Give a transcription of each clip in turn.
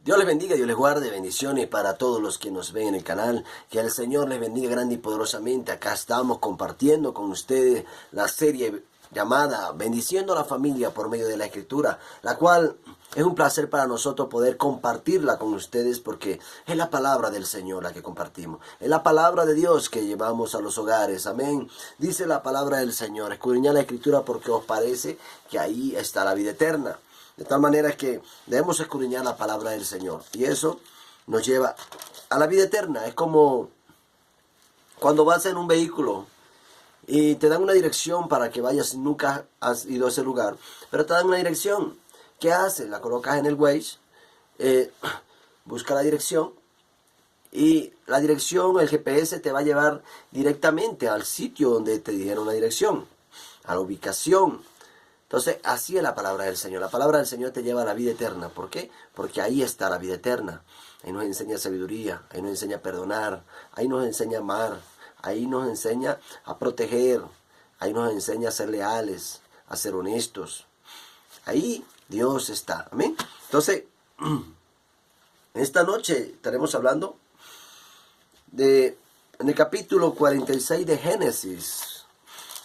Dios les bendiga, Dios les guarde, bendiciones para todos los que nos ven en el canal. Que el Señor les bendiga grande y poderosamente. Acá estamos compartiendo con ustedes la serie llamada Bendiciendo a la Familia por medio de la Escritura, la cual es un placer para nosotros poder compartirla con ustedes porque es la palabra del Señor la que compartimos. Es la palabra de Dios que llevamos a los hogares. Amén. Dice la palabra del Señor: escudriñad la Escritura porque os parece que ahí está la vida eterna. De tal manera que debemos escudriñar la palabra del Señor. Y eso nos lleva a la vida eterna. Es como cuando vas en un vehículo y te dan una dirección para que vayas. Nunca has ido a ese lugar, pero te dan una dirección. ¿Qué haces? La colocas en el Waze, busca la dirección. Y la dirección, el GPS te va a llevar directamente al sitio donde te dijeron la dirección, a la ubicación. Entonces, así es la palabra del Señor. La palabra del Señor te lleva a la vida eterna. ¿Por qué? Porque ahí está la vida eterna. Ahí nos enseña sabiduría, ahí nos enseña a perdonar, ahí nos enseña a amar, ahí nos enseña a proteger, ahí nos enseña a ser leales, a ser honestos. Ahí Dios está. Amén. Entonces, esta noche estaremos hablando en el capítulo 46 de Génesis.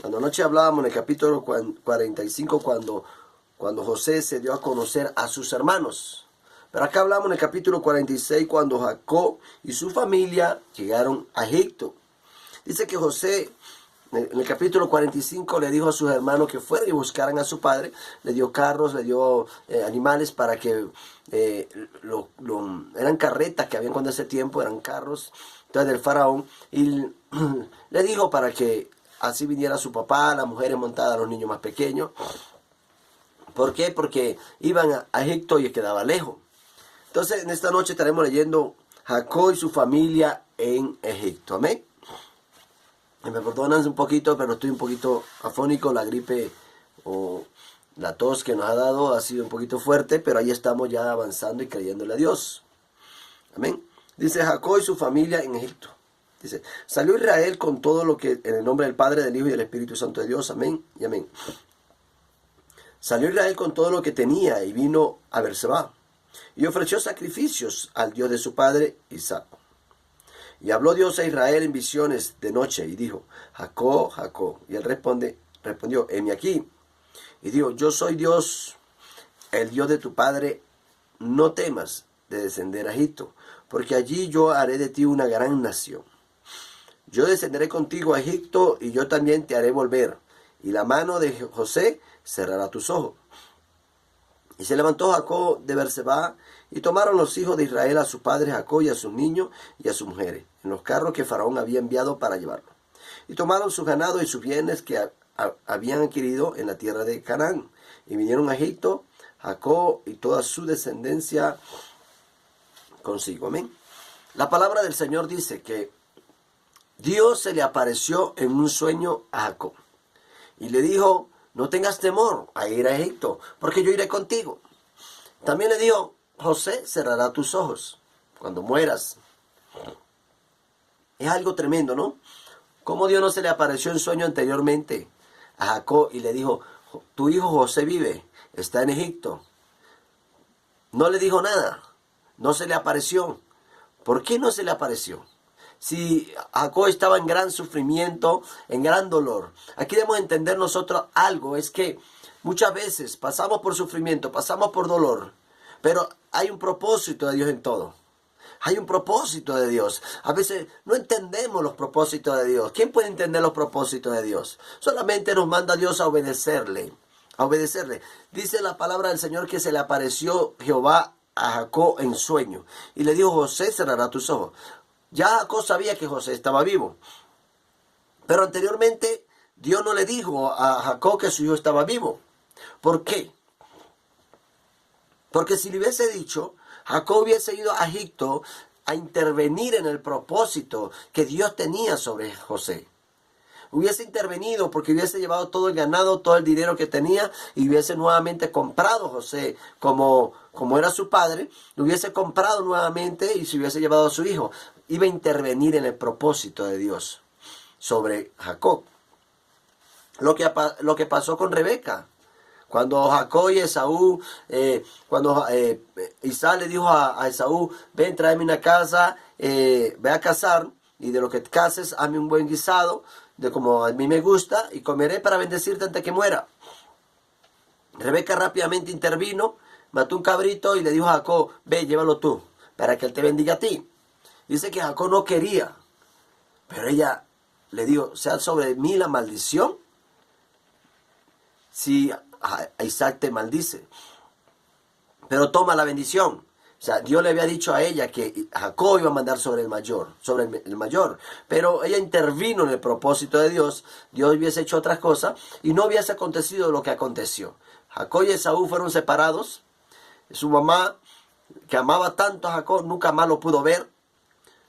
Cuando anoche hablábamos en el capítulo 45 cuando José se dio a conocer a sus hermanos. Pero acá hablamos en el capítulo 46 cuando Jacob y su familia llegaron a Egipto. Dice que José en el capítulo 45 le dijo a sus hermanos que fueran y buscaran a su padre. Le dio carros, le dio animales para que eran carretas que habían cuando ese tiempo, eran carros entonces del faraón. Y le dijo para que así viniera su papá, las mujeres montadas, los niños más pequeños. ¿Por qué? Porque iban a Egipto y quedaba lejos. Entonces, en esta noche estaremos leyendo Jacob y su familia en Egipto. Amén. Me perdonan un poquito, pero estoy un poquito afónico. La gripe o la tos que nos ha dado ha sido un poquito fuerte, pero ahí estamos ya avanzando y creyéndole a Dios. Amén. Dice Jacob y su familia en Egipto. Dice, salió Israel con todo lo que, en el nombre del Padre, del Hijo y del Espíritu Santo de Dios, amén y amén. Salió Israel con todo lo que tenía y vino a Berseba y ofreció sacrificios al Dios de su padre Isaac. Y habló Dios a Israel en visiones de noche y dijo, Jacob, Jacob. Y él respondió, heme aquí. Y dijo, yo soy Dios, el Dios de tu padre, no temas de descender a Egipto, porque allí yo haré de ti una gran nación. Yo descenderé contigo a Egipto y yo también te haré volver. Y la mano de José cerrará tus ojos. Y se levantó Jacob de Berseba y tomaron los hijos de Israel a su padre Jacob y a sus niños y a sus mujeres, en los carros que Faraón había enviado para llevarlo. Y tomaron sus ganados y sus bienes que habían adquirido en la tierra de Canaán. Y vinieron a Egipto, Jacob y toda su descendencia consigo. Amén. La palabra del Señor dice que Dios se le apareció en un sueño a Jacob y le dijo, no tengas temor a ir a Egipto, porque yo iré contigo. También le dijo, José cerrará tus ojos cuando mueras. Es algo tremendo, ¿no? Como Dios no se le apareció en sueño anteriormente a Jacob y le dijo, tu hijo José vive, está en Egipto. No le dijo nada, no se le apareció. ¿Por qué no se le apareció? Si Jacob estaba en gran sufrimiento, en gran dolor. Aquí debemos entender nosotros algo, es que muchas veces pasamos por sufrimiento, pasamos por dolor, pero hay un propósito de Dios en todo. Hay un propósito de Dios. A veces no entendemos los propósitos de Dios. ¿Quién puede entender los propósitos de Dios? Solamente nos manda Dios a obedecerle. A obedecerle. Dice la palabra del Señor que se le apareció Jehová a Jacob en sueño. Y le dijo, José cerrará tus ojos. Ya Jacob sabía que José estaba vivo. Pero anteriormente Dios no le dijo a Jacob que su hijo estaba vivo. ¿Por qué? Porque si le hubiese dicho, Jacob hubiese ido a Egipto a intervenir en el propósito que Dios tenía sobre José. Hubiese intervenido porque hubiese llevado todo el ganado, todo el dinero que tenía y hubiese nuevamente comprado a José como era su padre. Lo hubiese comprado nuevamente y se hubiese llevado a su hijo. Iba a intervenir en el propósito de Dios sobre Jacob. Lo que pasó con Rebeca. Cuando Jacob y Esaú, cuando Isaac le dijo a Esaú, ven, tráeme una casa, ve a cazar, y de lo que cases, hazme un buen guisado, de como a mí me gusta, y comeré para bendecirte antes que muera. Rebeca rápidamente intervino, mató un cabrito y le dijo a Jacob, ve, llévalo tú, para que él te bendiga a ti. Dice que Jacob no quería, pero ella le dijo, sea sobre mí la maldición si Isaac te maldice, pero toma la bendición. O sea, Dios le había dicho a ella que Jacob iba a mandar sobre el mayor, pero ella intervino en el propósito de Dios. Dios hubiese hecho otras cosas y no hubiese acontecido lo que aconteció. Jacob y Esaú fueron separados. Su mamá, que amaba tanto a Jacob, nunca más lo pudo ver.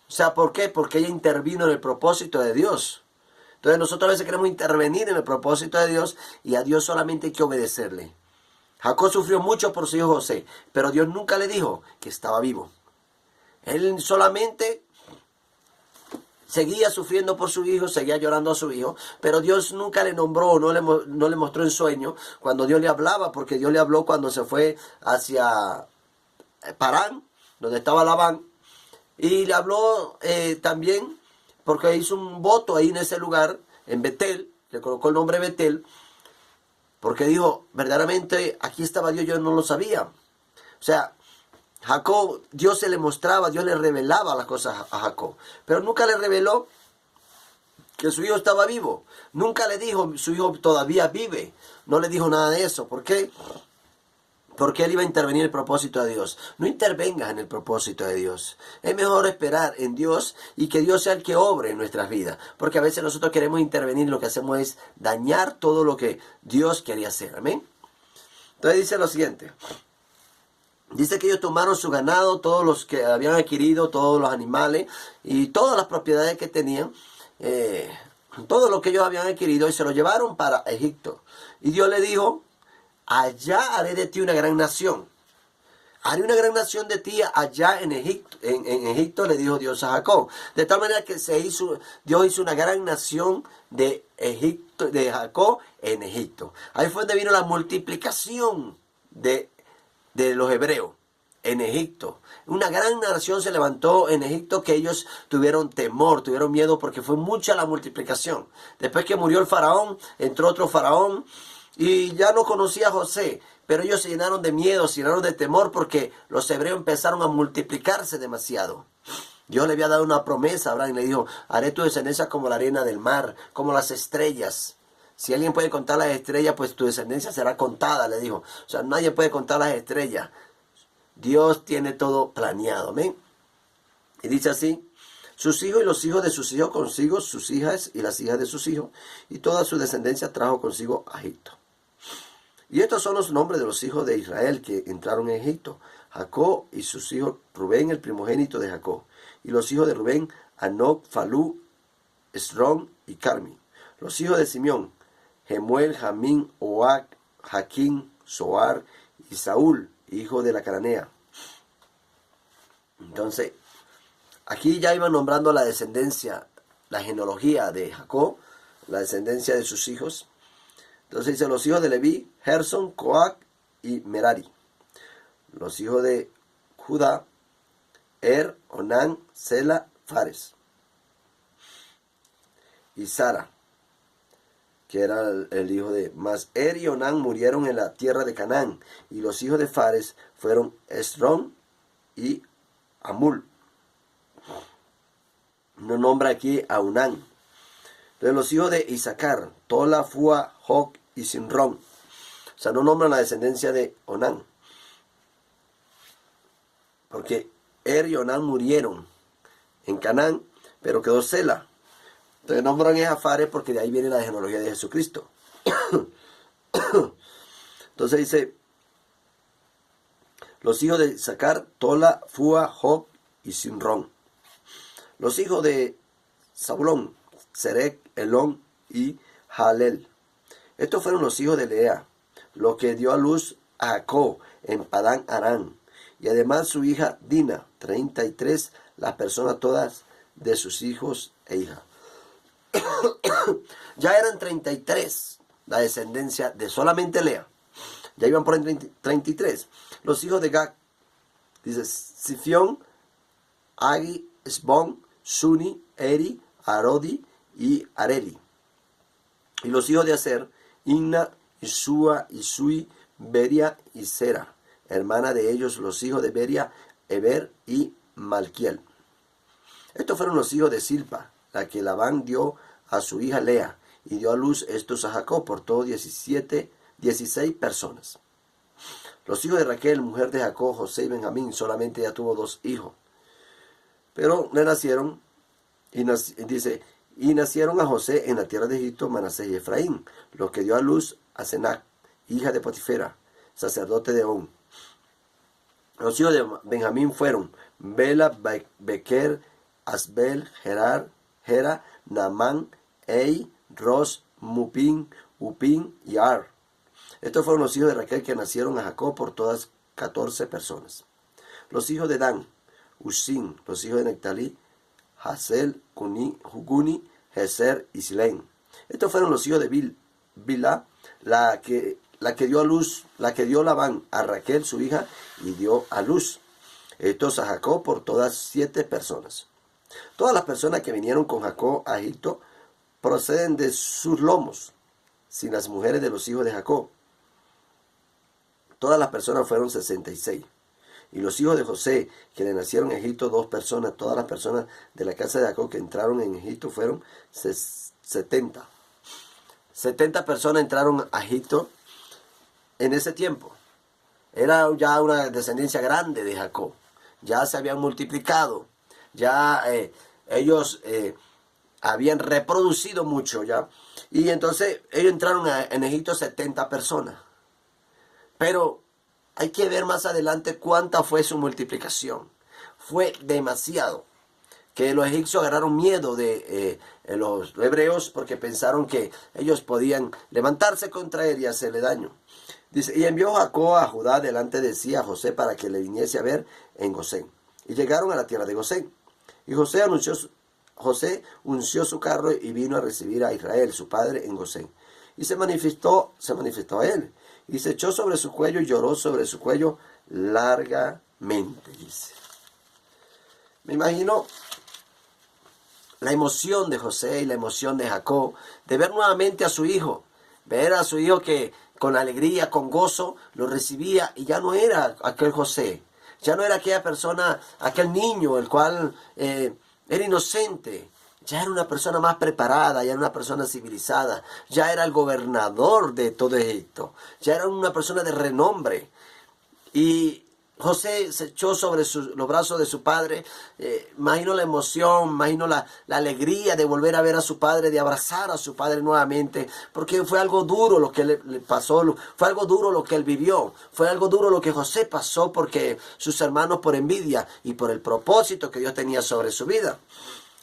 O sea, ¿por qué? Porque ella intervino en el propósito de Dios. Entonces nosotros a veces queremos intervenir en el propósito de Dios y a Dios solamente hay que obedecerle. Jacob sufrió mucho por su hijo José, pero Dios nunca le dijo que estaba vivo. Él solamente seguía sufriendo por su hijo, seguía llorando a su hijo, pero Dios nunca le nombró, no le mostró en sueño cuando Dios le hablaba, porque Dios le habló cuando se fue hacia Parán, donde estaba Labán, y le habló también porque hizo un voto ahí en ese lugar, en Betel, le colocó el nombre Betel, porque dijo, verdaderamente aquí estaba Dios, yo no lo sabía. O sea, Jacob, Dios se le mostraba, Dios le revelaba las cosas a Jacob, pero nunca le reveló que su hijo estaba vivo. Nunca le dijo, su hijo todavía vive. No le dijo nada de eso. ¿Por qué? Porque él iba a intervenir en el propósito de Dios. No intervengas en el propósito de Dios. Es mejor esperar en Dios y que Dios sea el que obre en nuestras vidas. Porque a veces nosotros queremos intervenir y lo que hacemos es dañar todo lo que Dios quería hacer. Amén. Entonces dice lo siguiente. Dice que ellos tomaron su ganado, todos los que habían adquirido, todos los animales y todas las propiedades que tenían. Todo lo que ellos habían adquirido y se lo llevaron para Egipto. Y Dios le dijo, allá haré de ti una gran nación. Haré una gran nación de ti allá en Egipto. En Egipto le dijo Dios a Jacob. De tal manera que Dios hizo una gran nación de Egipto, de Jacob en Egipto. Ahí fue donde vino la multiplicación de los hebreos en Egipto. Una gran nación se levantó en Egipto que ellos tuvieron temor, tuvieron miedo porque fue mucha la multiplicación. Después que murió el faraón, entró otro faraón y ya no conocía a José, pero ellos se llenaron de miedo, se llenaron de temor porque los hebreos empezaron a multiplicarse demasiado. Dios le había dado una promesa a Abraham y le dijo, haré tu descendencia como la arena del mar, como las estrellas. Si alguien puede contar las estrellas, pues tu descendencia será contada, le dijo. O sea, nadie puede contar las estrellas. Dios tiene todo planeado, ¿amén? Y dice así, sus hijos y los hijos de sus hijos consigo, sus hijas y las hijas de sus hijos, y toda su descendencia trajo consigo a Egipto. Y estos son los nombres de los hijos de Israel que entraron en Egipto. Jacob y sus hijos, Rubén, el primogénito de Jacob. Y los hijos de Rubén, Anoc, Falú, Esrón y Carmi. Los hijos de Simeón, Gemuel, Jamín, Oac, Jaquín, Soar y Saúl, hijo de la cananea. Entonces, aquí ya iban nombrando la descendencia, la genealogía de Jacob, la descendencia de sus hijos. Entonces dice los hijos de Leví, Gerson, Coac y Merari. Los hijos de Judá, Onán, Sela, Fares. Y Sara, que era el hijo de... Mas y Onán murieron en la tierra de Canaán. Y los hijos de Fares fueron Esrón y Amul. No nombra aquí a Onán. Entonces los hijos de Isaacar, Tola, Fua, Joc y Sinrón. O sea, no nombran la descendencia de Onán. Porque y Onán murieron en Canaán, pero quedó Sela. Entonces nombran a Fares porque de ahí viene la genealogía de Jesucristo. Entonces dice, los hijos de Isaacar, Tola, Fua, Joc y Sinrón. Los hijos de Zabulón, Serec, Elón y Jalel. Estos fueron los hijos de Lea, los que dio a luz a Jacob en Padán Aram. Y además su hija Dina, 33, las personas todas de sus hijos e hijas. Ya eran 33 la descendencia de solamente Lea. Ya iban por el 33. Los hijos de Gad, dice, Sifión, Agi, Esbón, Suni, Eri, Arodi y Areli. Y los hijos de Aser, Inna, Isúa, Isui, Beria y Sera. Hermana de ellos, los hijos de Beria, Eber y Malquiel. Estos fueron los hijos de Silpa, la que Labán dio a su hija Lea, y dio a luz estos a Jacob, por todo 16 personas. Los hijos de Raquel, mujer de Jacob, José y Benjamín, solamente ella tuvo 2 hijos. Pero le nacieron, y nacieron a José en la tierra de Egipto Manasés y Efraín, los que dio a luz a Senac, hija de Potifera, sacerdote de On. Los hijos de Benjamín fueron Bela, Bequer, Asbel, Gera, Naamán, Ei, Ros, Mupín, Upín y Ar. Estos fueron los hijos de Raquel que nacieron a Jacob, por todas 14 personas. Los hijos de Dan, Usim. Los hijos de Nectalí, Hasel, Guni, Geser y Silén. Estos fueron los hijos de Bilha, la que dio Labán a Raquel su hija, y dio a luz estos a Jacob, por todas 7 personas. Todas las personas que vinieron con Jacob a Egipto proceden de sus lomos, sin las mujeres de los hijos de Jacob. Todas las personas fueron 66. Y los hijos de José, que le nacieron en Egipto, 2 personas. Todas las personas de la casa de Jacob que entraron en Egipto fueron 70. 70 personas entraron a Egipto en ese tiempo. Era ya una descendencia grande de Jacob. Ya se habían multiplicado. Ya ellos habían reproducido mucho ya. Y entonces ellos entraron en Egipto 70 personas. Pero hay que ver más adelante cuánta fue su multiplicación. Fue demasiado. Que los egipcios agarraron miedo de los hebreos, porque pensaron que ellos podían levantarse contra él y hacerle daño. Dice, y envió Jacob a Judá delante de sí a José, para que le viniese a ver en Gosén. Y llegaron a la tierra de Gosén. Y José unció su carro y vino a recibir a Israel, su padre, en Gosén. Y se manifestó a él. Y se echó sobre su cuello y lloró sobre su cuello largamente, dice. Me imagino la emoción de José y la emoción de Jacob de ver nuevamente a su hijo. Ver a su hijo que con alegría, con gozo, lo recibía, y ya no era aquel José. Ya no era aquella persona, aquel niño, el cual era inocente. Ya era una persona más preparada, ya era una persona civilizada, ya era el gobernador de todo Egipto, ya era una persona de renombre. Y José se echó sobre los brazos de su padre. Imagino la emoción, imagino la alegría de volver a ver a su padre, de abrazar a su padre nuevamente, porque fue algo duro lo que le pasó, fue algo duro lo que él vivió, fue algo duro lo que José pasó, porque sus hermanos, por envidia y por el propósito que Dios tenía sobre su vida.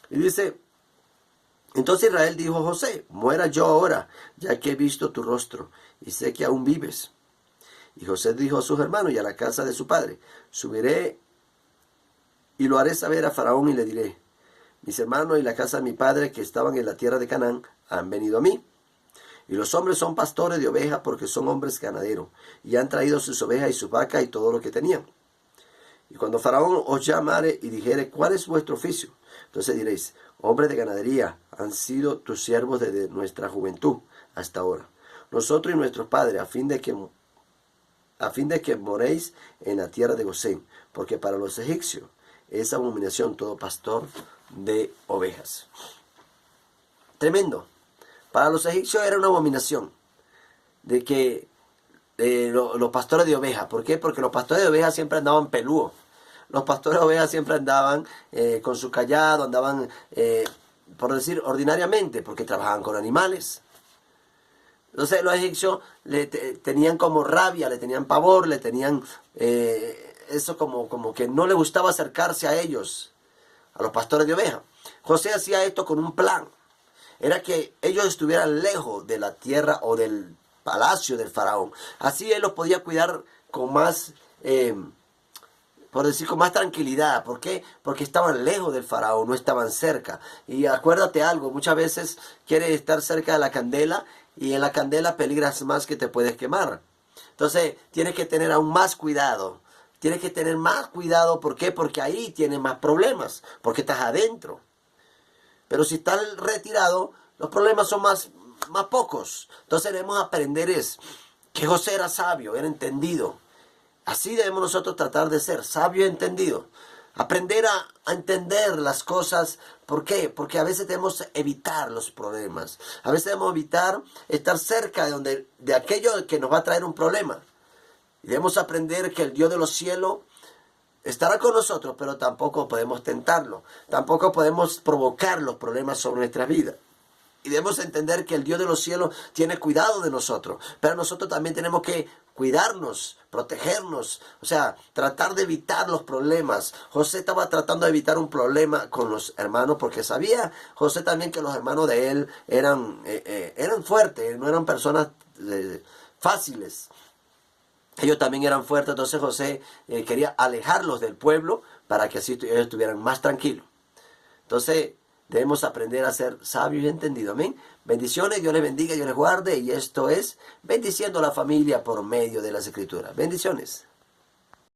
Y dice, entonces Israel dijo a José, muera yo ahora, ya que he visto tu rostro y sé que aún vives. Y José dijo a sus hermanos y a la casa de su padre, subiré y lo haré saber a Faraón, y le diré, mis hermanos y la casa de mi padre que estaban en la tierra de Canaán han venido a mí. Y los hombres son pastores de ovejas, porque son hombres ganaderos, y han traído sus ovejas y sus vacas y todo lo que tenían. Y cuando Faraón os llamare y dijere, ¿cuál es vuestro oficio? Entonces diréis, hombres de ganadería han sido tus siervos desde nuestra juventud hasta ahora, nosotros y nuestros padres, a fin de que moréis en la tierra de Gosén, porque para los egipcios es abominación todo pastor de ovejas. Tremendo. Para los egipcios era una abominación de que los pastores de ovejas. ¿Por qué? Porque los pastores de ovejas siempre andaban peludos. Los pastores de ovejas siempre andaban con su cayado, andaban, por decir, ordinariamente, porque trabajaban con animales. Entonces los egipcios tenían como rabia, le tenían pavor, le tenían eso como que no le gustaba acercarse a ellos, a los pastores de ovejas. José hacía esto con un plan. Era que ellos estuvieran lejos de la tierra o del palacio del faraón. Así él los podía cuidar con más, por decir, con más tranquilidad. ¿Por qué? Porque estaban lejos del faraón, no estaban cerca. Y acuérdate algo, muchas veces quieres estar cerca de la candela, y en la candela peligras más que te puedes quemar. Entonces tienes que tener aún más cuidado. Tienes que tener más cuidado. ¿Por qué? Porque ahí tienes más problemas. Porque estás adentro. Pero si estás retirado, los problemas son más pocos. Entonces debemos aprender que José era sabio, era entendido. Así debemos nosotros tratar de ser, sabio y entendido. Aprender a entender las cosas. ¿Por qué? Porque a veces debemos evitar los problemas. A veces debemos evitar estar cerca de aquello que nos va a traer un problema. Y debemos aprender que el Dios de los cielos estará con nosotros, pero tampoco podemos tentarlo. Tampoco podemos provocar los problemas sobre nuestra vida. Y debemos entender que el Dios de los cielos tiene cuidado de nosotros. Pero nosotros también tenemos que cuidarnos, protegernos. O sea, tratar de evitar los problemas. José estaba tratando de evitar un problema con los hermanos porque sabía José también que los hermanos de él eran fuertes, no eran personas fáciles. Ellos también eran fuertes, entonces José quería alejarlos del pueblo para que así ellos estuvieran más tranquilos. Entonces debemos aprender a ser sabios y entendidos. Amén. Bendiciones, Dios les bendiga, Dios les guarde. Y esto es Bendiciendo a la Familia por medio de las Escrituras. Bendiciones.